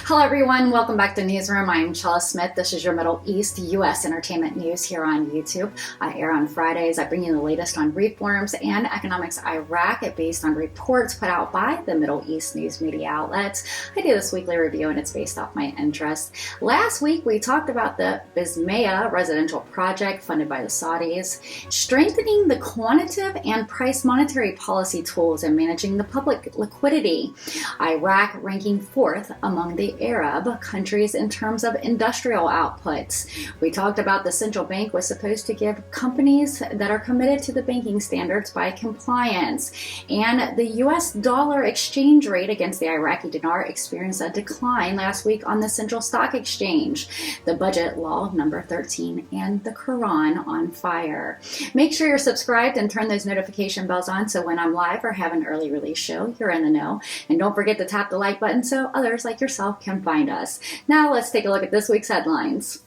Hello everyone, welcome back to Newsroom. I'm Chella Smith. This is your Middle East U.S. entertainment news here on YouTube. I air on Fridays. I bring you the latest on reforms and economics Iraq based on reports put out by the Middle East news media outlets. I do this weekly review and it's based off my interest. Last week we talked about the Bismaya residential project funded by the Saudis, strengthening the quantitative and price monetary policy tools and managing the public liquidity. Iraq ranking fourth among the Arab countries in terms of industrial outputs. We talked about the central bank was supposed to give companies that are committed to the banking standards by compliance. And the US dollar exchange rate against the Iraqi dinar experienced a decline last week on the Central Stock Exchange. The budget law number 13 and the Quran on fire. Make sure you're subscribed and turn those notification bells on so when I'm live or have an early release show, you're in the know. And don't forget to tap the like button so others like yourself can find us. Now let's take a look at this week's headlines.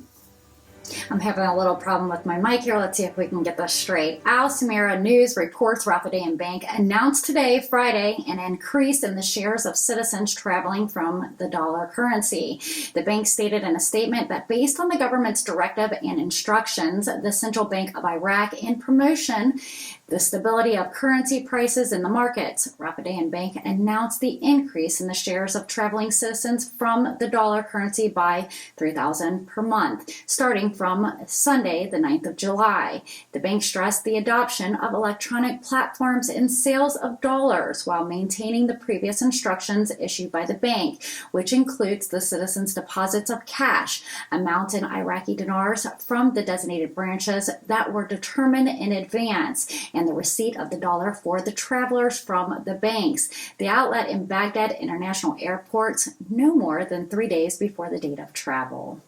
I'm having a little problem with my mic here. Let's see if we can get this straight. Al Samira News reports Readins Bank announced today, Friday, an increase in the shares of citizens traveling from the dollar currency. The bank stated in a statement that based on the government's directive and instructions, the Central Bank of Iraq, in promotion the stability of currency prices in the markets, Readins Bank announced the increase in the shares of traveling citizens from the dollar currency by 3,000 per month, starting from Sunday, the 9th of July. The bank stressed the adoption of electronic platforms in sales of dollars while maintaining the previous instructions issued by the bank, which includes the citizens' deposits of cash, amount in Iraqi dinars from the designated branches that were determined in advance, and the receipt of the dollar for the travelers from the banks. The outlet in Baghdad International Airports no more than 3 days before the date of travel.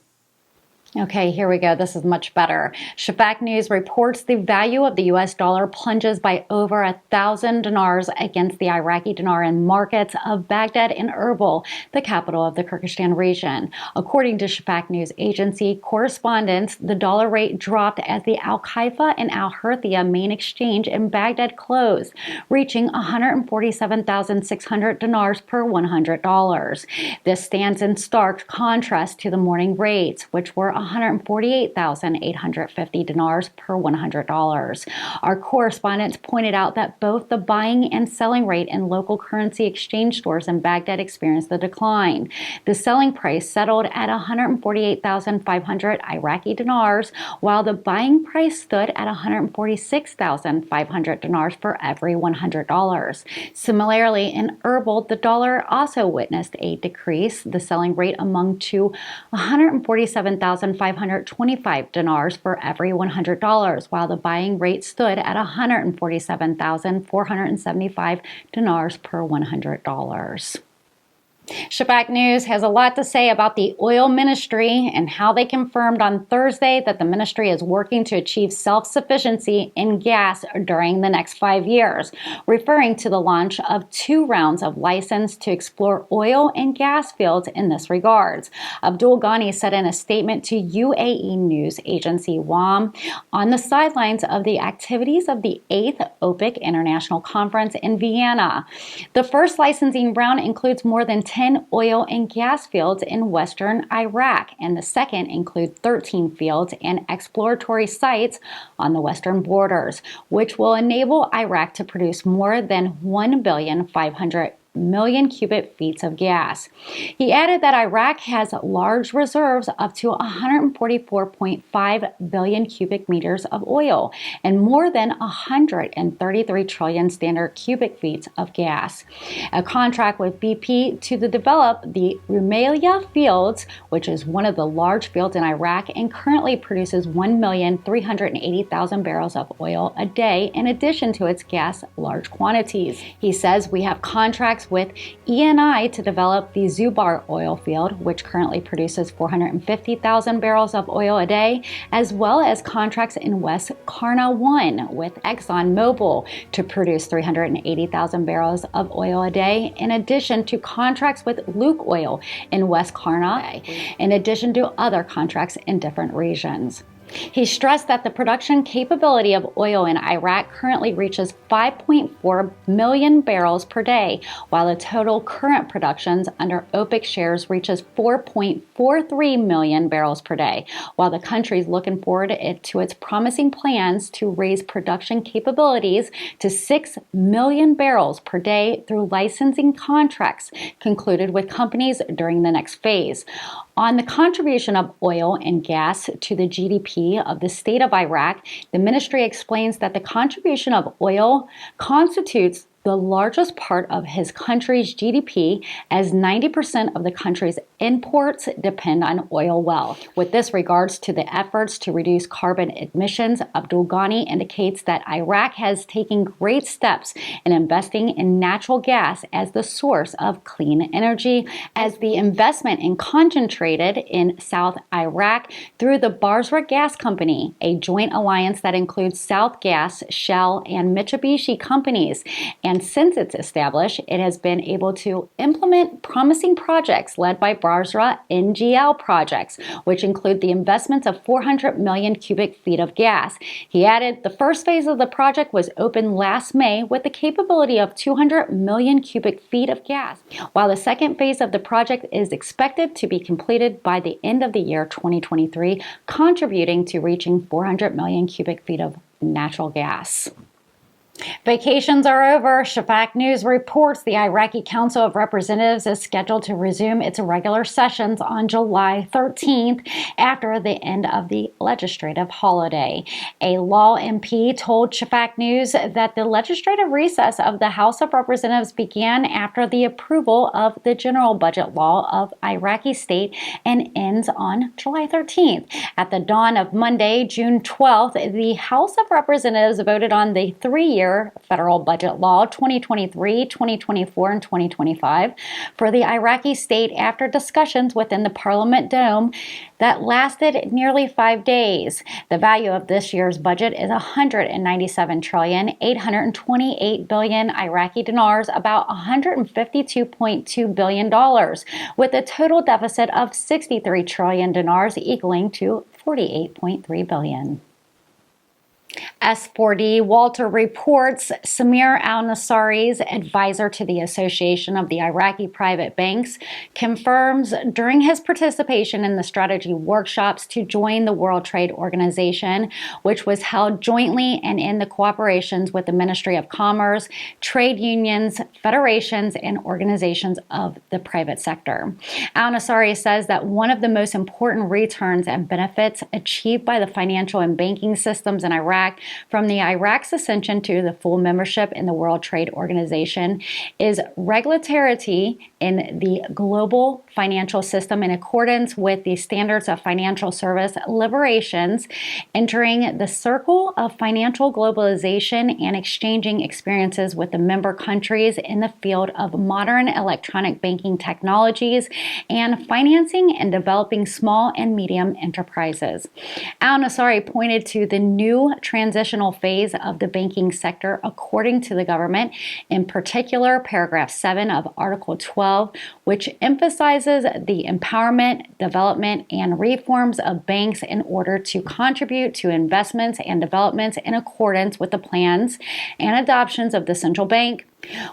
Okay, here we go. This is much better. Shafak News reports the value of the U.S. dollar plunges by over 1,000 dinars against the Iraqi dinar in markets of Baghdad and Erbil, the capital of the Kurdistan region. According to Shafak News agency correspondents, the dollar rate dropped as the Al Khaifa and Al Hirthia main exchange in Baghdad closed, reaching 147,600 dinars per $100. This stands in stark contrast to the morning rates, which were 148,850 dinars per $100. Our correspondents pointed out that both the buying and selling rate in local currency exchange stores in Baghdad experienced a decline. The selling price settled at 148,500 Iraqi dinars, while the buying price stood at 146,500 dinars for every $100. Similarly, in Erbil, the dollar also witnessed a decrease. The selling rate among to 147,525 dinars for every $100, while the buying rate stood at 147,475 dinars per $100. Shafak News has a lot to say about the oil ministry and how they confirmed on Thursday that the ministry is working to achieve self-sufficiency in gas during the next 5 years, referring to the launch of 2 rounds of license to explore oil and gas fields in this regards. Abdul Ghani said in a statement to UAE news agency WAM on the sidelines of the activities of the 8th OPEC International Conference in Vienna. The first licensing round includes more than 10 oil and gas fields in western Iraq, and the second includes 13 fields and exploratory sites on the western borders, which will enable Iraq to produce more than 1,500,000,000 cubic feet of gas. He added that Iraq has large reserves up to 144.5 billion cubic meters of oil and more than 133 trillion standard cubic feet of gas. A contract with BP to develop the Rumaila fields, which is one of the large fields in Iraq and currently produces 1,380,000 barrels of oil a day in addition to its gas large quantities. He says we have contracts with ENI to develop the Zubar oil field, which currently produces 450,000 barrels of oil a day, as well as contracts in West Qarna 1 with ExxonMobil to produce 380,000 barrels of oil a day, in addition to contracts with Luke Oil in West Qarna, in addition to other contracts in different regions. He stressed that the production capability of oil in Iraq currently reaches 5.4 million barrels per day, while the total current productions under OPEC shares reaches 4.43 million barrels per day, while the country is looking forward to its promising plans to raise production capabilities to 6 million barrels per day through licensing contracts concluded with companies during the next phase. On the contribution of oil and gas to the GDP of the state of Iraq, the ministry explains that the contribution of oil constitutes the largest part of his country's GDP, as 90% of the country's imports depend on oil wealth. With this regards to the efforts to reduce carbon emissions, Abdul Ghani indicates that Iraq has taken great steps in investing in natural gas as the source of clean energy, as the investment is concentrated in South Iraq through the Basra Gas Company, a joint alliance that includes South Gas, Shell, and Mitsubishi companies. And since it's established, it has been able to implement promising projects led by Basra NGL projects, which include the investments of 400 million cubic feet of gas. He added the first phase of the project was opened last May with the capability of 200 million cubic feet of gas, while the second phase of the project is expected to be completed by the end of the year 2023, contributing to reaching 400 million cubic feet of natural gas. Vacations are over. Shafaq News reports the Iraqi Council of Representatives is scheduled to resume its regular sessions on July 13th after the end of the legislative holiday. A law MP told Shafaq News that the legislative recess of the House of Representatives began after the approval of the general budget law of Iraqi state and ends on July 13th. At the dawn of Monday, June 12th, the House of Representatives voted on the 3-year federal budget law 2023, 2024, and 2025 for the Iraqi state after discussions within the Parliament Dome that lasted nearly 5 days. The value of this year's budget is 197,828 billion Iraqi dinars, about $152.2 billion, with a total deficit of 63 trillion dinars equaling to 48.3 billion. S4D Walter reports Samir al-Nasari's advisor to the Association of the Iraqi Private Banks confirms during his participation in the strategy workshops to join the World Trade Organization, which was held jointly and in the cooperations with the Ministry of Commerce, trade unions, federations, and organizations of the private sector. Al-Nasari says that one of the most important returns and benefits achieved by the financial and banking systems in Iraq from the Iraq's ascension to the full membership in the World Trade Organization is regularity in the global financial system in accordance with the standards of financial service liberations, entering the circle of financial globalization and exchanging experiences with the member countries in the field of modern electronic banking technologies and financing and developing small and medium enterprises. Al-Nasari pointed to the new transitional phase of the banking sector according to the government, in particular paragraph 7 of Article 12, which emphasizes the empowerment, development, and reforms of banks in order to contribute to investments and developments in accordance with the plans and adoptions of the central bank,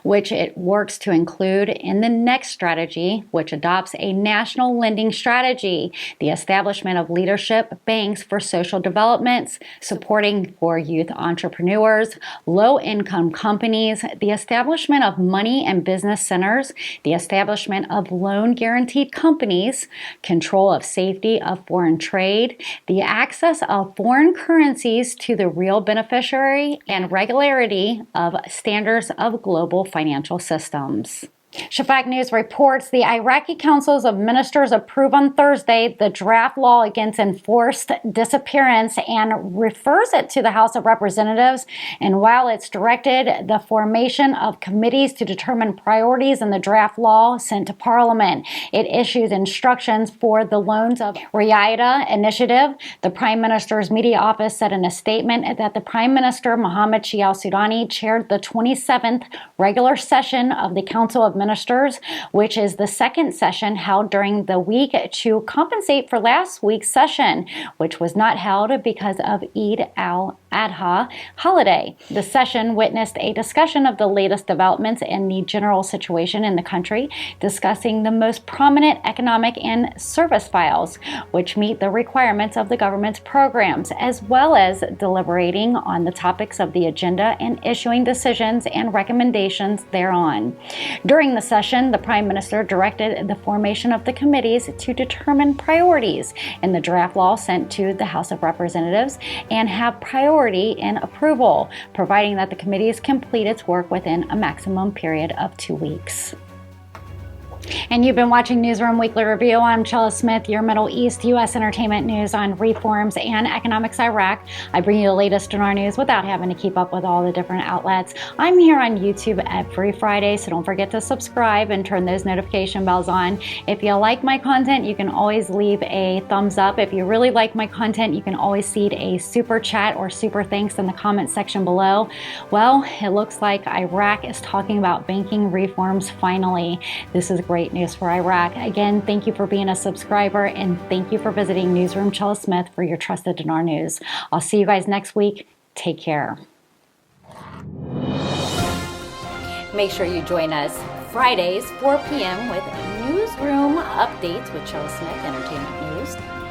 which it works to include in the next strategy, which adopts a national lending strategy, the establishment of leadership banks for social developments, supporting for youth entrepreneurs, low-income companies, the establishment of money and business centers, the establishment of loan-guaranteed companies, control of safety of foreign trade, the access of foreign currencies to the real beneficiary, and regularity of standards of global financial systems. Shafaq News reports the Iraqi Councils of Ministers approved on Thursday the draft law against enforced disappearance and refers it to the House of Representatives. And while it's directed the formation of committees to determine priorities in the draft law sent to Parliament, it issues instructions for the loans of Readins initiative. The Prime Minister's media office said in a statement that the Prime Minister Mohammed Shia al-Sudani chaired the 27th regular session of the Council of Ministers, which is the second session held during the week to compensate for last week's session, which was not held because of Eid al-Adha holiday. The session witnessed a discussion of the latest developments in the general situation in the country, discussing the most prominent economic and service files, which meet the requirements of the government's programs, as well as deliberating on the topics of the agenda and issuing decisions and recommendations thereon. During the session, the Prime Minister directed the formation of the committees to determine priorities in the draft law sent to the House of Representatives and have priority in approval, providing that the committees complete its work within a maximum period of 2 weeks. And you've been watching Newsroom Weekly Review. I'm Chella Smith, your Middle East U.S. entertainment news on reforms and economics Iraq. I bring you the latest Dinar news without having to keep up with all the different outlets. I'm here on YouTube every Friday, so don't forget to subscribe and turn those notification bells on. If you like my content, you can always leave a thumbs up. If you really like my content, you can always seed a super chat or super thanks in the comment section below. Well, it looks like Iraq is talking about banking reforms finally. This is great news for Iraq. Again, thank you for being a subscriber, and thank you for visiting Newsroom Chella Smith for your trusted Dinar news. I'll see you guys next week. Take care. Make sure you join us Fridays, 4 p.m. with Newsroom Updates with Chella Smith Entertainment News.